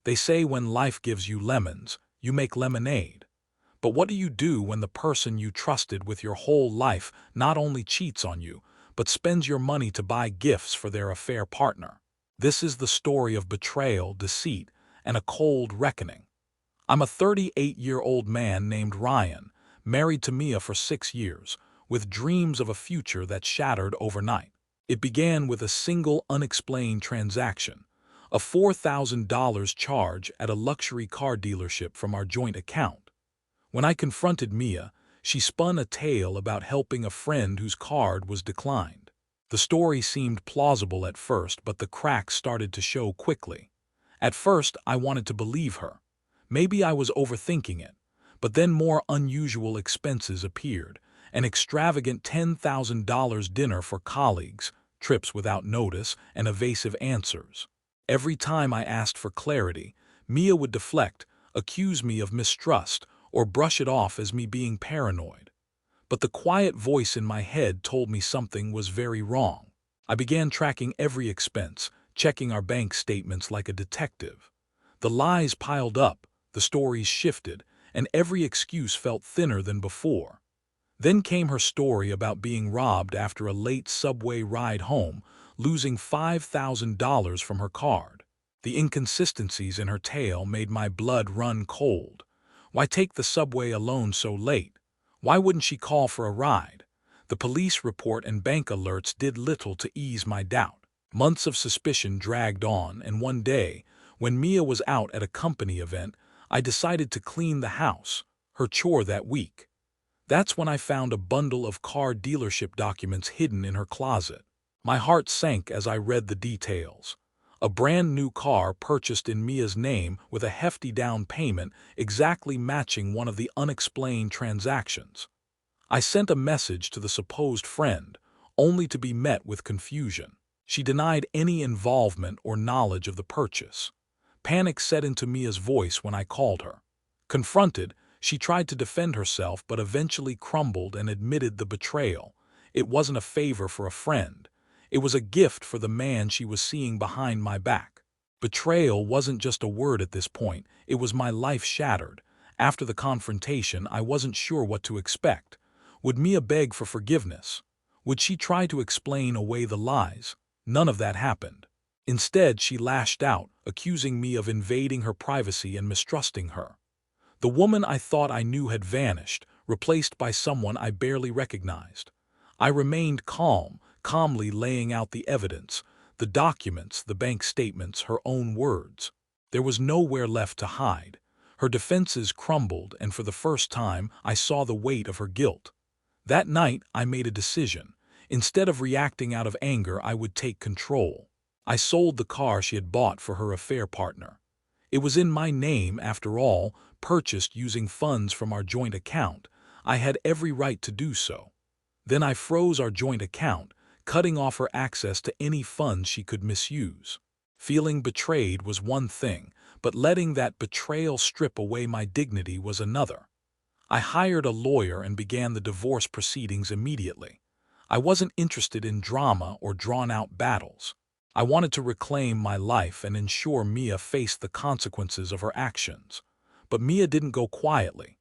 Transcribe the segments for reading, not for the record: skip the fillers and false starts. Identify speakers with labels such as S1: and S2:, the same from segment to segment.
S1: They say when life gives you lemons, you make lemonade. But what do you do when the person you trusted with your whole life not only cheats on you, but spends your money to buy gifts for their affair partner? This is the story of betrayal, deceit, and a cold reckoning. I'm a 38-year-old man named Ryan, married to Mia for 6 years, with dreams of a future that shattered overnight. It began with a single unexplained transaction, a $4,000 charge at a luxury car dealership from our joint account. When I confronted Mia, she spun a tale about helping a friend whose card was declined. The story seemed plausible at first, but the cracks started to show quickly. At first, I wanted to believe her. Maybe I was overthinking it, but then more unusual expenses appeared: an extravagant $10,000 dinner for colleagues, trips without notice, and evasive answers. Every time I asked for clarity, Mia would deflect, accuse me of mistrust, or brush it off as me being paranoid. But the quiet voice in my head told me something was very wrong. I began tracking every expense, checking our bank statements like a detective. The lies piled up, the stories shifted, and every excuse felt thinner than before. Then came her story about being robbed after a late subway ride home, losing $5,000 from her card. The inconsistencies in her tale made my blood run cold. Why take the subway alone so late? Why wouldn't she call for a ride? The police report and bank alerts did little to ease my doubt. Months of suspicion dragged on, and one day, when Mia was out at a company event, I decided to clean the house, her chore that week. That's when I found a bundle of car dealership documents hidden in her closet. My heart sank as I read the details. A brand new car purchased in Mia's name with a hefty down payment exactly matching one of the unexplained transactions. I sent a message to the supposed friend, only to be met with confusion. She denied any involvement or knowledge of the purchase. Panic set into Mia's voice when I called her. Confronted, she tried to defend herself but eventually crumbled and admitted the betrayal. It wasn't a favor for a friend. It was a gift for the man she was seeing behind my back. Betrayal wasn't just a word at this point, it was my life shattered. After the confrontation, I wasn't sure what to expect. Would Mia beg for forgiveness? Would she try to explain away the lies? None of that happened. Instead, she lashed out, accusing me of invading her privacy and mistrusting her. The woman I thought I knew had vanished, replaced by someone I barely recognized. I remained calmly laying out the evidence, the documents, the bank statements, her own words. There was nowhere left to hide. Her defenses crumbled, and for the first time, I saw the weight of her guilt. That night, I made a decision. Instead of reacting out of anger, I would take control. I sold the car she had bought for her affair partner. It was in my name, after all, purchased using funds from our joint account. I had every right to do so. Then I froze our joint account, cutting off her access to any funds she could misuse. Feeling betrayed was one thing, but letting that betrayal strip away my dignity was another. I hired a lawyer and began the divorce proceedings immediately. I wasn't interested in drama or drawn-out battles. I wanted to reclaim my life and ensure Mia faced the consequences of her actions. But Mia didn't go quietly.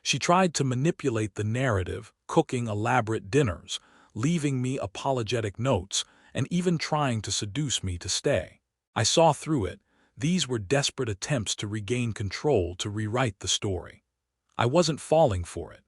S1: She tried to manipulate the narrative, cooking elaborate dinners, leaving me apologetic notes, and even trying to seduce me to stay. I saw through it. These were desperate attempts to regain control, to rewrite the story. I wasn't falling for it.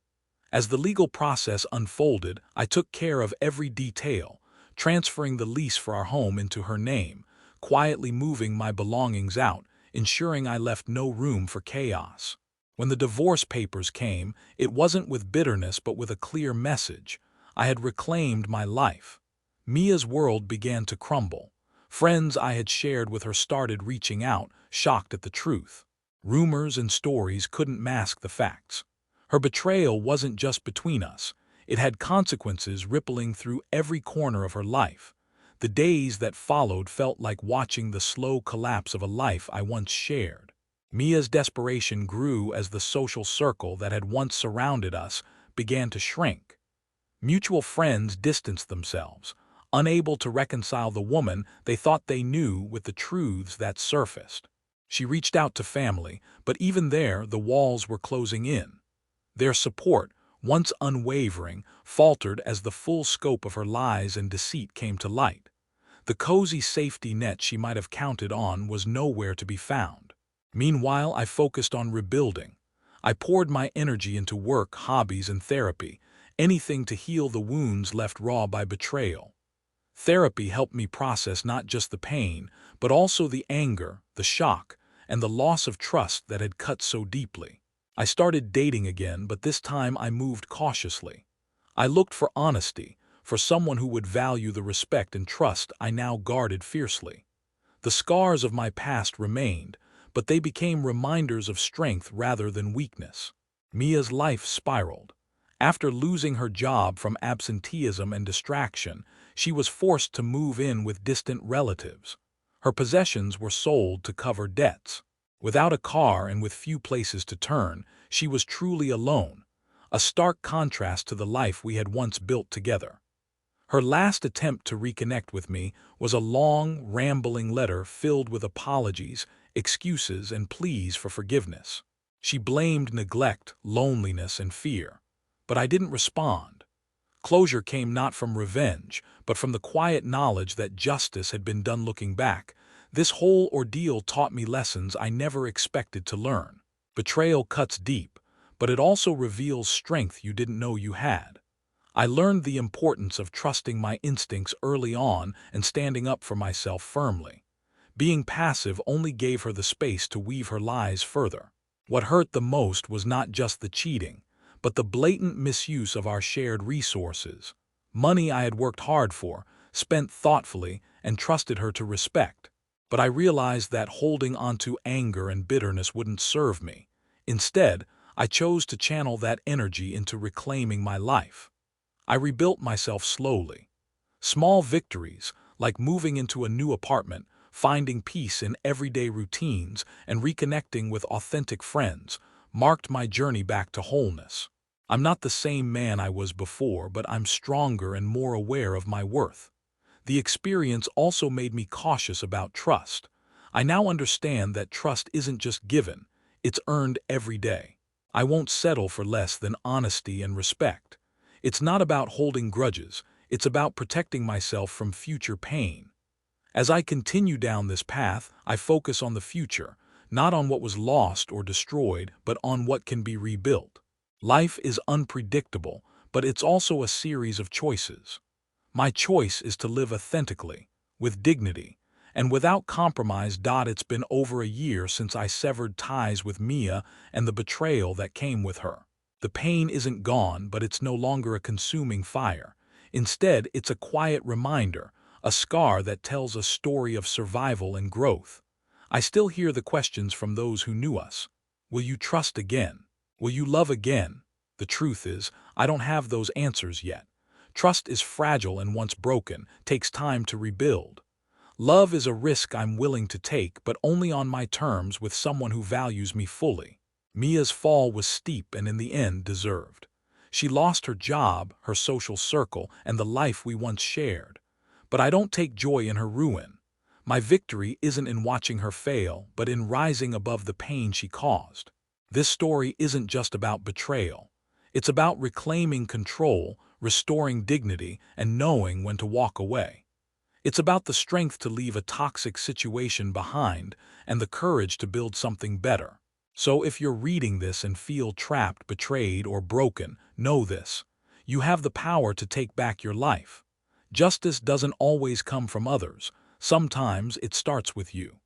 S1: As the legal process unfolded, I took care of every detail, transferring the lease for our home into her name, quietly moving my belongings out, ensuring I left no room for chaos. When the divorce papers came, it wasn't with bitterness but with a clear message. I had reclaimed my life. Mia's world began to crumble. Friends I had shared with her started reaching out, shocked at the truth. Rumors and stories couldn't mask the facts. Her betrayal wasn't just between us. It had consequences rippling through every corner of her life. The days that followed felt like watching the slow collapse of a life I once shared. Mia's desperation grew as the social circle that had once surrounded us began to shrink. Mutual friends distanced themselves, unable to reconcile the woman they thought they knew with the truths that surfaced. She reached out to family, but even there, the walls were closing in. Their support, once unwavering, faltered as the full scope of her lies and deceit came to light. The cozy safety net she might have counted on was nowhere to be found. Meanwhile, I focused on rebuilding. I poured my energy into work, hobbies, and therapy, anything to heal the wounds left raw by betrayal. Therapy helped me process not just the pain, but also the anger, the shock, and the loss of trust that had cut so deeply. I started dating again, but this time I moved cautiously. I looked for honesty, for someone who would value the respect and trust I now guarded fiercely. The scars of my past remained, but they became reminders of strength rather than weakness. Mia's life spiraled. After losing her job from absenteeism and distraction, she was forced to move in with distant relatives. Her possessions were sold to cover debts. Without a car and with few places to turn, she was truly alone, a stark contrast to the life we had once built together. Her last attempt to reconnect with me was a long, rambling letter filled with apologies, excuses, and pleas for forgiveness. She blamed neglect, loneliness, and fear. But I didn't respond. Closure came not from revenge, but from the quiet knowledge that justice had been done. Looking back, this whole ordeal taught me lessons I never expected to learn. Betrayal cuts deep, but it also reveals strength you didn't know you had. I learned the importance of trusting my instincts early on and standing up for myself firmly. Being passive only gave her the space to weave her lies further. What hurt the most was not just the cheating, but the blatant misuse of our shared resources. Money I had worked hard for, spent thoughtfully, and trusted her to respect. But I realized that holding onto anger and bitterness wouldn't serve me. Instead, I chose to channel that energy into reclaiming my life. I rebuilt myself slowly. Small victories, like moving into a new apartment, finding peace in everyday routines, and reconnecting with authentic friends, marked my journey back to wholeness. I'm not the same man I was before, but I'm stronger and more aware of my worth. The experience also made me cautious about trust. I now understand that trust isn't just given, it's earned every day. I won't settle for less than honesty and respect. It's not about holding grudges, it's about protecting myself from future pain. As I continue down this path, I focus on the future, not on what was lost or destroyed, but on what can be rebuilt. Life is unpredictable, but it's also a series of choices. My choice is to live authentically, with dignity, and without compromise. It's been over a year since I severed ties with Mia and the betrayal that came with her. The pain isn't gone, but it's no longer a consuming fire. Instead, it's a quiet reminder, a scar that tells a story of survival and growth. I still hear the questions from those who knew us. Will you trust again? Will you love again? The truth is, I don't have those answers yet. Trust is fragile and once broken, takes time to rebuild. Love is a risk I'm willing to take, but only on my terms with someone who values me fully. Mia's fall was steep and in the end deserved. She lost her job, her social circle, and the life we once shared. But I don't take joy in her ruin. My victory isn't in watching her fail, but in rising above the pain she caused. This story isn't just about betrayal. It's about reclaiming control, restoring dignity, and knowing when to walk away. It's about the strength to leave a toxic situation behind and the courage to build something better. So if you're reading this and feel trapped, betrayed, or broken, know this: you have the power to take back your life. Justice doesn't always come from others. Sometimes it starts with you.